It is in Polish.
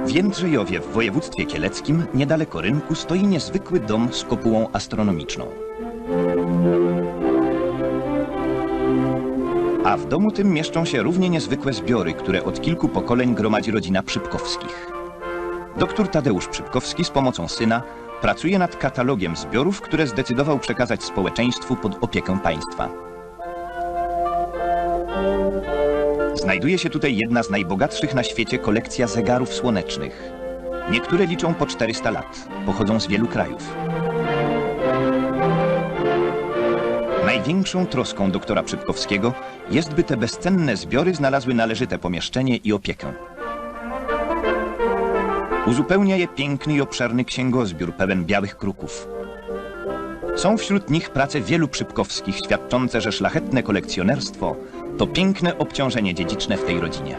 W Jędrzejowie w województwie kieleckim, niedaleko rynku, stoi niezwykły dom z kopułą astronomiczną. A w domu tym mieszczą się równie niezwykłe zbiory, które od kilku pokoleń gromadzi rodzina Przypkowskich. Doktor Tadeusz Przypkowski z pomocą syna pracuje nad katalogiem zbiorów, które zdecydował przekazać społeczeństwu pod opiekę państwa. Znajduje się tutaj jedna z najbogatszych na świecie kolekcja zegarów słonecznych. Niektóre liczą po 400 lat, pochodzą z wielu krajów. Największą troską doktora Przypkowskiego jest, by te bezcenne zbiory znalazły należyte pomieszczenie i opiekę. Uzupełnia je piękny i obszerny księgozbiór pełen białych kruków. Są wśród nich prace wielu Przypkowskich, świadczące, że szlachetne kolekcjonerstwo to piękne obciążenie dziedziczne w tej rodzinie.